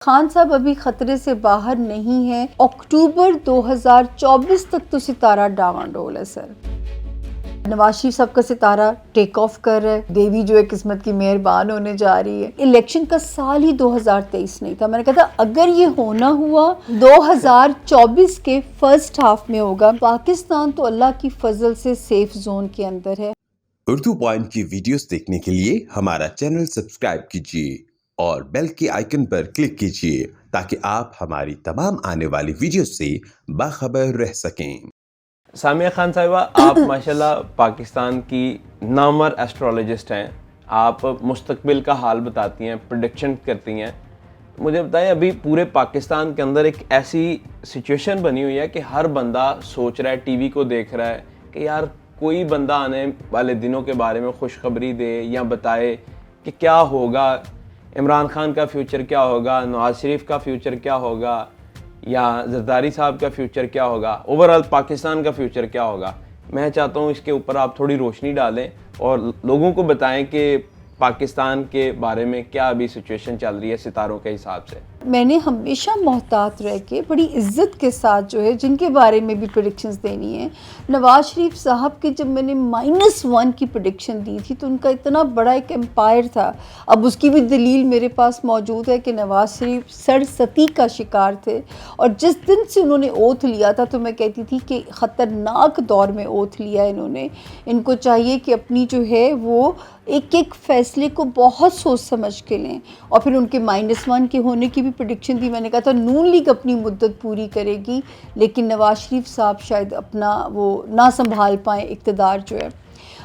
خان صاحب ابھی خطرے سے باہر نہیں ہیں. اکتوبر 2024 تک تو ستارہ ڈاواڈول ہے سر. نواز شریف صاحب کا ستارہ ٹیک آف کر رہا ہے. دیوی جو ہے قسمت کی مہربان ہونے جا رہی ہے. الیکشن کا سال ہی 2023 نہیں تھا. میں نے کہا تھا اگر یہ ہونا ہوا 2024 کے فرسٹ ہاف میں ہوگا. پاکستان تو اللہ کی فضل سے سیف زون کے اندر ہے. اردو پوائنٹ کی ویڈیوز دیکھنے کے لیے ہمارا چینل سبسکرائب کیجیے اور بیل کے آئیکن پر کلک کیجیے تاکہ آپ ہماری تمام آنے والی ویڈیوز سے باخبر رہ سکیں. سامیہ خان صاحبہ، آپ ماشاءاللہ پاکستان کی نامور ایسٹرولوجسٹ ہیں. آپ مستقبل کا حال بتاتی ہیں، پریڈکشن کرتی ہیں. مجھے بتائیں، ابھی پورے پاکستان کے اندر ایک ایسی سچویشن بنی ہوئی ہے کہ ہر بندہ سوچ رہا ہے، ٹی وی کو دیکھ رہا ہے کہ یار کوئی بندہ آنے والے دنوں کے بارے میں خوشخبری دے یا بتائے کہ کیا ہوگا، عمران خان کا فیوچر کیا ہوگا، نواز شریف کا فیوچر کیا ہوگا، یا زرداری صاحب کا فیوچر کیا ہوگا، اوورآل پاکستان کا فیوچر کیا ہوگا. میں چاہتا ہوں اس کے اوپر آپ تھوڑی روشنی ڈالیں اور لوگوں کو بتائیں کہ پاکستان کے بارے میں کیا ابھی سچویشن چل رہی ہے ستاروں کے حساب سے. میں نے ہمیشہ محتاط رہ کے بڑی عزت کے ساتھ جو ہے جن کے بارے میں بھی پریڈکشنز دینی ہیں. نواز شریف صاحب کی جب میں نے -1 کی پریڈکشن دی تھی تو ان کا اتنا بڑا ایک امپائر تھا. اب اس کی بھی دلیل میرے پاس موجود ہے کہ نواز شریف سرستی کا شکار تھے، اور جس دن سے انہوں نے اوتھ لیا تھا تو میں کہتی تھی کہ خطرناک دور میں اوتھ لیا انہوں نے. ان کو چاہیے کہ اپنی جو ہے وہ ایک ایک فیصلے کو بہت سوچ سمجھ کے لیں. اور پھر ان کے -1 کے ہونے کی بھی پریڈکشن دی. میں نے کہا تھا نون لیگ اپنی مدت پوری کرے گی لیکن نواز شریف صاحب شاید اپنا وہ نہ سنبھال پائیں اقتدار جو ہے.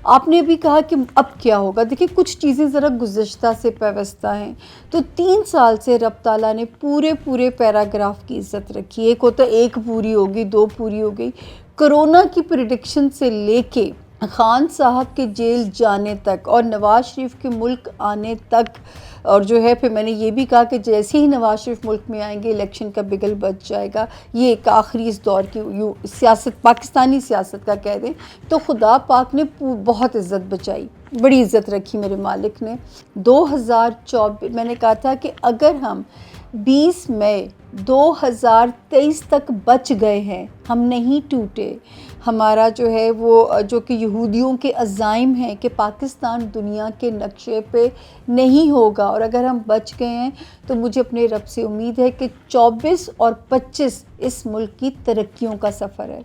آپ نے بھی کہا کہ اب کیا ہوگا. دیکھیں کچھ چیزیں ذرا گزشتہ سے پیوستہ ہیں. تو 3 سال سے رب تعالیٰ نے پورے پیراگراف کی عزت رکھی. ایک ہوتا ہے 1 پوری ہوگی، 2 پوری ہو گئی. کرونا کی پریڈکشن سے لے کے خان صاحب کے جیل جانے تک اور نواز شریف کے ملک آنے تک، اور جو ہے پھر میں نے یہ بھی کہا کہ جیسے ہی نواز شریف ملک میں آئیں گے الیکشن کا بگل بچ جائے گا. یہ ایک آخری اس دور کی سیاست، پاکستانی سیاست کا کہہ دیں تو خدا پاک نے بہت عزت بچائی، بڑی عزت رکھی میرے مالک نے. 2024 میں نے کہا تھا کہ اگر ہم 20 مئی 2023 تک بچ گئے ہیں، ہم نہیں ٹوٹے. ہمارا جو ہے وہ جو کہ یہودیوں کے عزائم ہیں کہ پاکستان دنیا کے نقشے پہ نہیں ہوگا، اور اگر ہم بچ گئے ہیں تو مجھے اپنے رب سے امید ہے کہ 24 اور 25 اس ملک کی ترقیوں کا سفر ہے.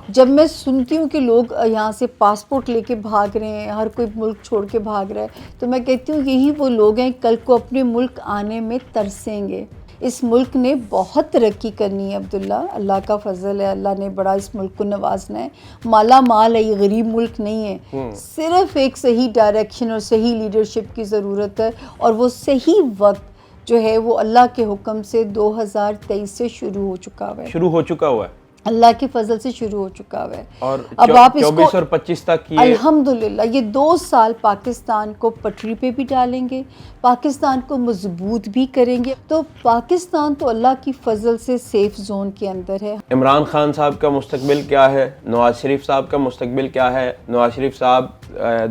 جب میں سنتی ہوں کہ لوگ یہاں سے پاسپورٹ لے کے بھاگ رہے ہیں، ہر کوئی ملک چھوڑ کے بھاگ رہا ہے، تو میں کہتی ہوں یہی وہ لوگ ہیں کل کو اپنے ملک آنے میں ترسیں گے. اس ملک نے بہت ترقی کرنی ہے عبداللہ، اللہ کا فضل ہے، اللہ نے بڑا اس ملک کو نوازنا ہے. مالا مال ہے، یہ غریب ملک نہیں ہے. صرف ایک صحیح ڈائریکشن اور صحیح لیڈرشپ کی ضرورت ہے، اور وہ صحیح وقت جو ہے وہ اللہ کے حکم سے 2023 سے شروع ہو چکا ہے. اللہ کی فضل سے شروع ہو چکا ہے. اور اب آپ اس 24 اور 25 تک الحمدللہ یہ 2 سال پاکستان کو پٹری پہ بھی ڈالیں گے، پاکستان کو مضبوط بھی کریں گے. تو پاکستان تو اللہ کی فضل سے سیف زون کے اندر ہے. عمران خان صاحب کا مستقبل کیا ہے؟ نواز شریف صاحب کا مستقبل کیا ہے؟ نواز شریف صاحب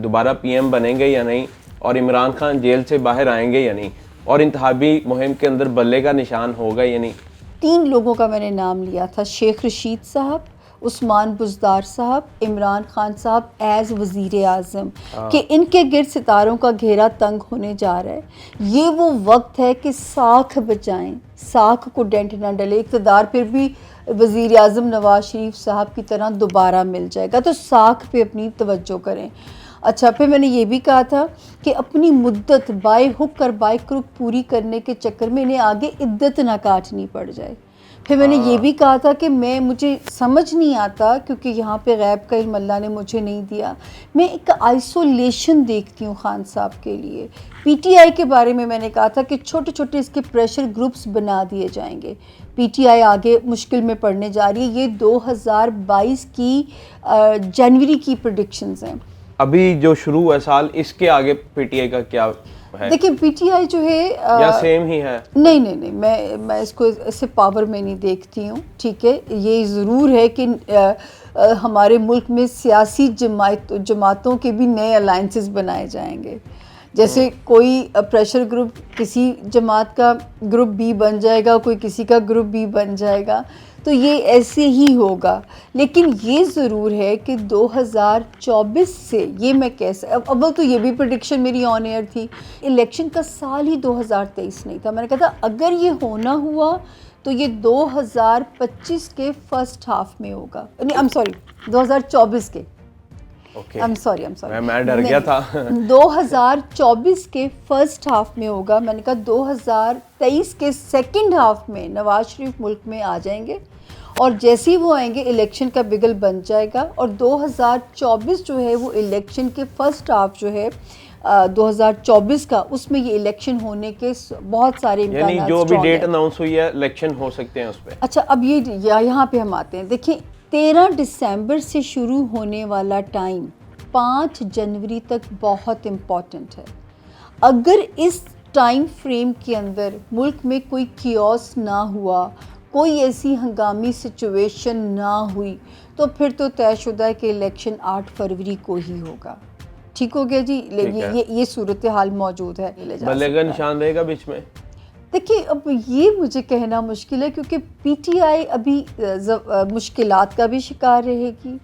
دوبارہ PM بنیں گے یا نہیں؟ اور عمران خان جیل سے باہر آئیں گے یا نہیں؟ اور انتخابی مہم کے اندر بلے کا نشان ہوگا یا نہیں؟ 3 لوگوں کا میں نے نام لیا تھا، شیخ رشید صاحب، عثمان بزدار صاحب، عمران خان صاحب ایز وزیر اعظم، کہ ان کے گرد ستاروں کا گھیرا تنگ ہونے جا رہا ہے. یہ وہ وقت ہے کہ ساکھ بچائیں، ساکھ کو ڈینٹ نہ ڈلے. اقتدار پھر بھی وزیر اعظم نواز شریف صاحب کی طرح دوبارہ مل جائے گا، تو ساکھ پہ اپنی توجہ کریں. اچھا، پھر میں نے یہ بھی کہا تھا کہ اپنی مدت بائے ہک اور بائے کرک پوری کرنے کے چکر میں انہیں آگے عدت نہ کاٹنی پڑ جائے. پھر میں نے یہ بھی کہا تھا کہ مجھے سمجھ نہیں آتا، کیونکہ یہاں پہ غیب کا علم اللہ نے مجھے نہیں دیا، میں ایک آئسولیشن دیکھتی ہوں خان صاحب کے لیے. PTI کے بارے میں نے کہا تھا کہ چھوٹے چھوٹے اس کے پریشر گروپس بنا دیے جائیں گے. PTI آگے مشکل میں پڑنے جا رہی ہے. یہ 2022 کی جنوری کی پریڈکشنز ہیں. ابھی جو شروع ہے سال، اس کے آگے PTI کا کیا ہے؟ دیکھیں PTI جو ہے یا سیم ہی ہے؟ نہیں، میں اس کو اسے پاور میں نہیں دیکھتی ہوں. ٹھیک ہے، یہ ضرور ہے کہ ہمارے ملک میں سیاسی جماعتوں کے بھی نئے الائنسز بنائے جائیں گے. جیسے کوئی پریشر گروپ کسی جماعت کا گروپ بی بن جائے گا, کوئی کسی کا گروپ بی بن جائے گا, تو یہ ایسے ہی ہوگا. لیکن یہ ضرور ہے کہ 2024 سے یہ میں اول تو یہ بھی پریڈکشن میری آن ایئر تھی, الیکشن کا سال ہی 2023 نہیں تھا. میں نے کہا تھا اگر یہ ہونا ہوا تو یہ 2025 کے فرسٹ ہاف میں ہوگا, نہیں I'm sorry 2024 کے, I'm sorry میں ڈر گیا تھا. 2024 کے فرسٹ ہاف میں ہوگا. میں نے کہا 2023 کے سیکنڈ ہاف میں نواز شریف ملک میں آ جائیں گے, اور جیسے ہی وہ آئیں گے الیکشن کا بگل بن جائے گا, اور 2024 جو ہے وہ الیکشن کے فرسٹ ہاف جو ہے 2024 کا, اس میں یہ الیکشن ہونے کے بہت سارے امکانات, یعنی جو بھی ڈیٹ اناؤنس ہوئی ہے الیکشن ہو سکتے ہیں اس پہ. اچھا اب یہ یہاں پہ ہم آتے ہیں. دیکھیں 13 دسمبر سے شروع ہونے والا ٹائم 5 جنوری تک بہت امپورٹنٹ ہے. اگر اس ٹائم فریم کے اندر ملک میں کوئی کیوس نہ ہوا, کوئی ایسی ہنگامی سچویشن نہ ہوئی, تو پھر تو طے شدہ ہے کہ الیکشن 8 فروری کو ہی ہوگا. ٹھیک ہو گیا جی, یہ صورتحال موجود ہے. بلے کا نشان رہے گا بیچ میں. دیکھیے اب یہ مجھے کہنا مشکل ہے, کیونکہ پی ٹی آئی ابھی مشکلات کا بھی شکار رہے گی.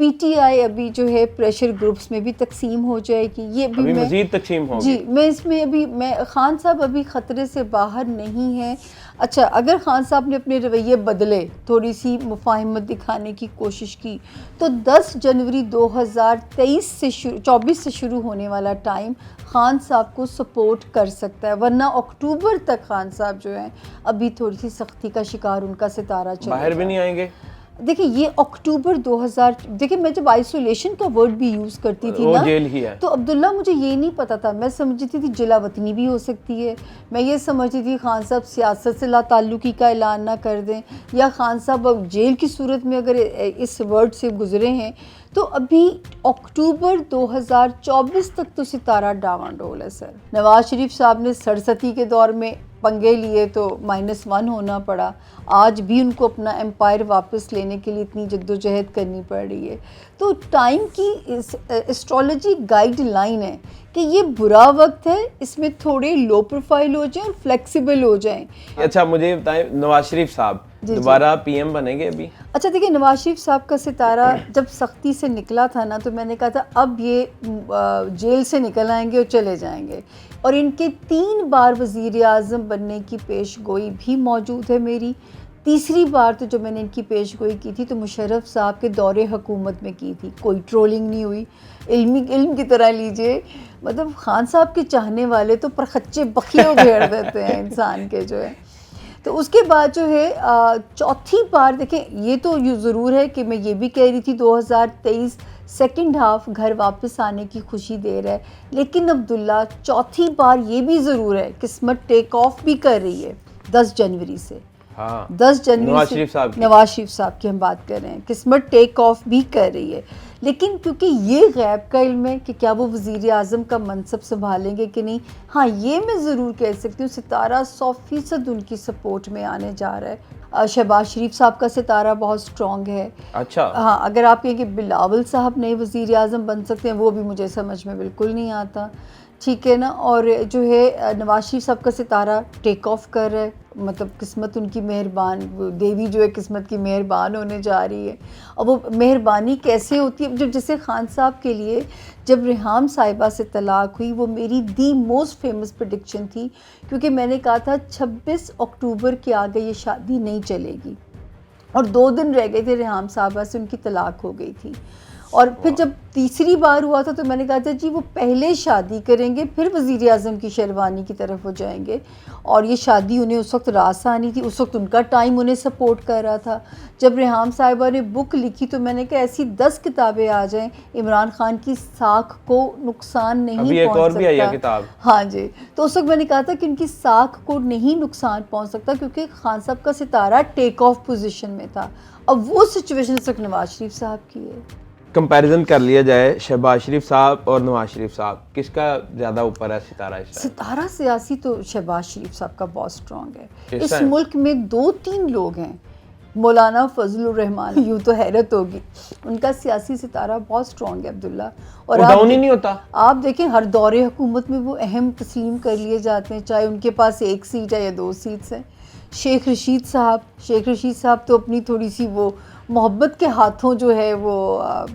پی ٹی آئی ابھی جو ہے پریشر گروپس میں بھی تقسیم ہو جائے گی. یہ بھی مزید تقسیم ہوگی. جی میں اس میں میں خان صاحب ابھی خطرے سے باہر نہیں ہیں. اچھا اگر خان صاحب نے اپنے رویے بدلے, تھوڑی سی مفاہمت دکھانے کی کوشش کی, تو 10 جنوری 2024 سے شروع ہونے والا ٹائم خان صاحب کو سپورٹ کر سکتا ہے. ورنہ اکتوبر تک خان صاحب جو ہیں ابھی تھوڑی سی سختی کا شکار ان کا ستارہ چلے گا. باہر بھی نہیں آئیں گے. دیکھیں یہ اکتوبر 2000, دیکھیں میں جب آئسولیشن کا ورڈ بھی یوز کرتی تھی نا, جیل ہی ہے, تو عبداللہ مجھے یہ نہیں پتا تھا. میں سمجھتی تھی جلا وطنی بھی ہو سکتی ہے. میں یہ سمجھتی تھی خان صاحب سیاست سے لا تعلقی کا اعلان نہ کر دیں, یا خان صاحب اب جیل کی صورت میں اگر اس ورڈ سے گزرے ہیں, تو ابھی اکتوبر 2024 تک تو ستارہ ڈاواڈول ہے سر. نواز شریف صاحب نے سرستی کے دور میں پنگے لیے تو -1 ہونا پڑا. آج بھی ان کو اپنا امپائر واپس لینے کے لیے اتنی جدوجہد کرنی پڑ رہی ہے. تو ٹائم کی اسٹرالوجی گائیڈ لائن ہے کہ یہ برا وقت ہے, اس میں تھوڑے لو پروفائل ہو جائیں اور فلیکسیبل ہو جائیں. اچھا مجھے بتائیں, نواز شریف صاحب دوبارہ پی ایم بنیں گے ابھی؟ اچھا دیکھیں نواز شریف صاحب کا ستارہ جب سختی سے نکلا تھا نا, تو میں نے کہا تھا اب یہ جیل سے نکل آئیں گے اور چلے جائیں گے. اور ان کے 3 بار وزیر اعظم بننے کی پیش گوئی بھی موجود ہے میری. تیسری بار تو جب میں نے ان کی پیش گوئی کی تھی تو مشرف صاحب کے دور حکومت میں کی تھی. کوئی ٹرولنگ نہیں ہوئی. علم کی طرح لیجئے, مطلب خان صاحب کے چاہنے والے تو پرخچے بخیوں گھیر دیتے ہیں انسان کے جو ہے. تو اس کے بعد جو ہے چوتھی بار, دیکھیں یہ تو ضرور ہے کہ میں یہ بھی کہہ رہی تھی 2023 سیکنڈ ہاف گھر واپس آنے کی خوشی دے رہا ہے, لیکن عبداللہ چوتھی بار یہ بھی ضرور ہے قسمت ٹیک آف بھی کر رہی ہے 10 جنوری سے. 10 جنوری سے نواز شریف صاحب کی ہم بات کر رہے ہیں, قسمت ٹیک آف بھی کر رہی ہے. لیکن کیونکہ یہ غیب کا علم ہے کہ کیا وہ وزیر اعظم کا منصب سنبھالیں گے کہ نہیں. ہاں یہ میں ضرور کہہ سکتی ہوں ستارہ 100% ان کی سپورٹ میں آنے جا رہا ہے. شہباز شریف صاحب کا ستارہ بہت سٹرونگ ہے. اچھا ہاں اگر آپ کہیں کہ بلاول صاحب نئے وزیر اعظم بن سکتے ہیں, وہ بھی مجھے سمجھ میں بالکل نہیں آتا. ٹھیک ہے نا. اور جو ہے نواز شریف صاحب کا ستارہ ٹیک آف کر رہا ہے, مطلب قسمت ان کی مہربان, دیوی جو ہے قسمت کی مہربان ہونے جا رہی ہے. اور وہ مہربانی کیسے ہوتی ہے, جب جیسے خان صاحب کے لیے جب ریحام صاحبہ سے طلاق ہوئی, وہ میری دی موسٹ فیمس پریڈکشن تھی, کیونکہ میں نے کہا تھا 26 اکتوبر کے آگے یہ شادی نہیں چلے گی, اور 2 دن رہ گئے تھے ریحام صاحبہ سے, ان کی طلاق ہو گئی تھی. اور پھر جب تیسری بار ہوا تھا تو میں نے کہا تھا جی وہ پہلے شادی کریں گے پھر وزیر اعظم کی شیروانی کی طرف وہ جائیں گے. اور یہ شادی انہیں اس وقت راس آنی تھی, اس وقت ان کا ٹائم انہیں سپورٹ کر رہا تھا. جب ریحام صاحبہ نے بک لکھی تو میں نے کہا ایسی 10 کتابیں آ جائیں, عمران خان کی ساکھ کو نقصان نہیں پہنچ سکتا. ابھی ایک اور بھی آئی ہے کتاب. ہاں جی, تو اس وقت میں نے کہا تھا کہ ان کی ساکھ کو نہیں نقصان پہنچ سکتا, کیونکہ خان صاحب کا ستارہ ٹیک آف پوزیشن میں تھا. اب وہ سچویشن اس وقت نواز شریف صاحب کی ہے. کمپیریزن کر لیا جائے شہباز شریف صاحب اور نواز شریف صاحب, کس کا زیادہ اوپر ہے ستارہ اس ٹائم؟ ستارہ سیاسی تو شہباز شریف صاحب کا بہت سٹرونگ ہے. اس ملک میں 2-3 لوگ ہیں مولانا فضل الرحمان، یوں تو حیرت ہوگی، ان کا سیاسی ستارہ بہت سٹرونگ ہے عبداللہ، اور ڈاؤن ہی نہیں ہوتا. آپ دیکھیں ہر دور حکومت میں وہ اہم تسلیم کر لیے جاتے ہیں، چاہے ان کے پاس 1 سیٹ ہے یا 2 سیٹس ہیں. شیخ رشید صاحب تو اپنی تھوڑی سی وہ محبت کے ہاتھوں جو ہے وہ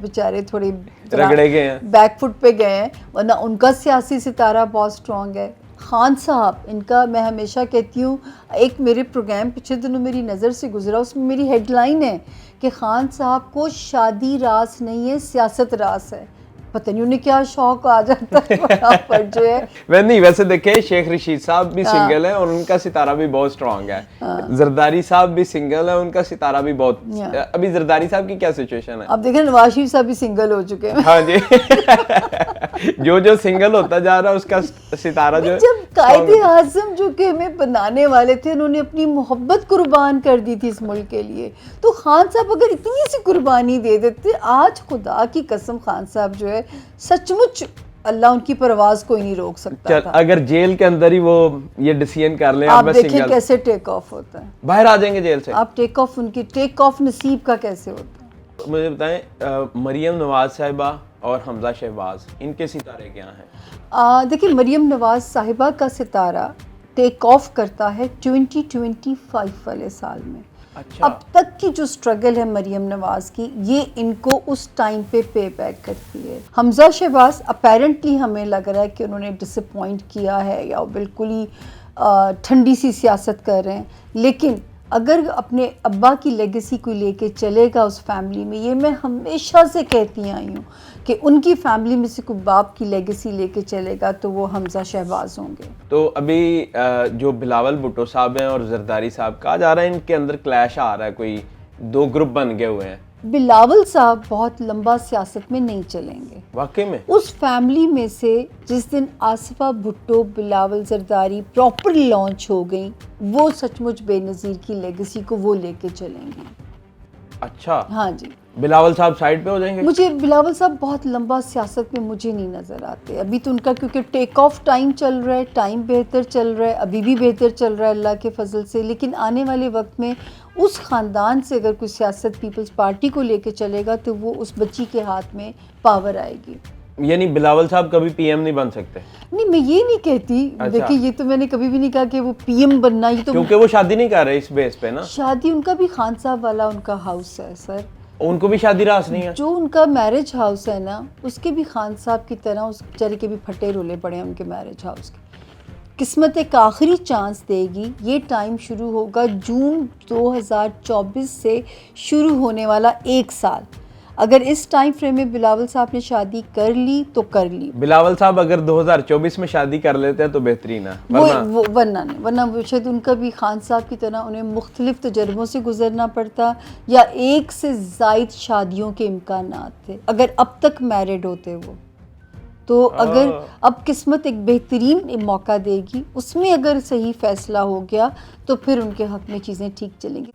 بیچارے تھوڑے رگڑے گئے ہیں، بیک فٹ پہ گئے ہیں، ورنہ ان کا سیاسی ستارہ بہت سٹرونگ ہے. خان صاحب، ان کا میں ہمیشہ کہتی ہوں، ایک میرے پروگرام پچھلے دنوں میری نظر سے گزرا، اس میں میری ہیڈ لائن ہے کہ خان صاحب کو شادی راس نہیں ہے، سیاست راس ہے. پتہ نہیں انہیں کیا شوق آ جاتا ہے پر جو ہے. ویسے دیکھیں شیخ رشید صاحب بھی سنگل ہیں اور ان کا ستارہ بھی بہت سٹرونگ ہے. زرداری صاحب بھی سنگل ہے، ان کا ستارہ بھی بہت. ابھی زرداری صاحب کی کیا سچویشن ہے؟ اب دیکھیں نواز شریف صاحب بھی سنگل ہو چکے ہیں. ہاں جی جو سنگل ہوتا جا رہا ہے اس کا ستارہ جو جب قائد اعظم جو کہ ہمیں بنانے والے تھے انہوں نے اپنی محبت قربان کر دی تھی اس ملک کے لیے، تو خان صاحب اگر اتنی سی قربانی دے دیتے، آج خدا کی قسم خان صاحب جو ہے سچ مچ اللہ ان کی پرواز کوئی نہیں روک سکتا تھا. اگر جیل کے اندر ہی وہ یہ ڈیسیژن کر لیں آپ دیکھیں کیسے ٹیک آف ہوتا ہے، باہر آ جائیں گے جیل سے. آپ ٹیک آف، ان کی ٹیک آف نصیب کا کیسے ہوتا ہے. مجھے بتائیں مریم نواز صاحبہ اور حمزہ شہباز، ان کے ستارے کیا ہیں؟ دیکھیں مریم نواز صاحبہ کا ستارہ ٹیک آف کرتا ہے 2025 والے سال میں. اچھا. اب تک کی جو سٹرگل ہے مریم نواز کی، یہ ان کو اس ٹائم پہ پے بیک کرتی ہے. حمزہ شہباز اپیرنٹلی ہمیں لگ رہا ہے کہ انہوں نے ڈس اپوائنٹ کیا ہے یا بالکل ہی ٹھنڈی سی سیاست کر رہے ہیں، لیکن اگر اپنے ابا کی لیگیسی کو لے کے چلے گا اس فیملی میں، یہ میں ہمیشہ سے کہتی آئی ہوں کہ ان کی فیملی میں سے کوئی باپ کی لیگیسی لے کے چلے گا تو وہ حمزہ شہباز ہوں گے. تو ابھی جو بلاول بھٹو صاحب ہیں اور زرداری صاحب، کہا جا رہا ہے ان کے اندر کلیش آ رہا ہے، کوئی 2 گروپ بن گئے ہوئے ہیں. بلاول صاحب بہت لمبا سیاست میں نہیں چلیں گے. واقعی میں اس فیملی میں سے جس دن آصفہ بھٹو، بلاول زرداری پراپر لانچ ہو گئیں، وہ سچ مچ بے نظیر کی لیگیسی کو وہ لے کے چلیں گی. اچھا. ہاں جی. بلاول صاحب سائڈ پہ ہو جائیں گے؟ مجھے بلاول صاحب بہت لمبا سیاست میں مجھے نہیں نظر آتے ابھی تو. ان کا کیونکہ ٹیک آف ٹائم چل رہا ہے، ٹائم بہتر چل رہا ہے، ابھی بھی بہتر چل رہا ہے اللہ کے فضل سے، لیکن آنے والے وقت میں اس خاندان سے اگر کوئی سیاست پیپلز پارٹی کو لے کے چلے گا تو وہ اس بچی کے ہاتھ میں پاور آئے گی. یعنی بلاول صاحب کبھی پی ایم نہیں بن سکتے؟ نہیں، میں یہ نہیں کہتی. دیکھیں یہ تو میں نے کبھی بھی نہیں کہا کہ وہ پی ایم بننا، یہ تو کیونکہ وہ شادی نہیں کر رہے اس بیس پہ نا. شادی ان کا بھی خان صاحب والا ان کا ہاؤس ہے سر، ان کو بھی شادی راس نہیں ہے. جو ان کا میرج ہاؤس ہے نا، اس کے بھی خان صاحب کی طرح اس بیچارے کے بھی پھٹے رولے پڑے ہیں ان کے میرج ہاؤس کے. قسمت ایک آخری چانس دے گی. یہ ٹائم شروع ہوگا جون 2024 سے شروع ہونے والا 1 سال. اگر اس ٹائم فریم میں بلاول صاحب نے شادی کر لی تو کر لی. بلاول صاحب اگر 2024 میں شادی کر لیتے ہیں تو بہترین ہے، ورنہ شاید ان کا بھی خان صاحب کی طرح انہیں مختلف تجربوں سے گزرنا پڑتا یا 1 سے زائد شادیوں کے امکانات تھے اگر اب تک میرڈ ہوتے وہ. تو اگر اب قسمت ایک بہترین موقع دے گی، اس میں اگر صحیح فیصلہ ہو گیا تو پھر ان کے حق میں چیزیں ٹھیک چلیں گی.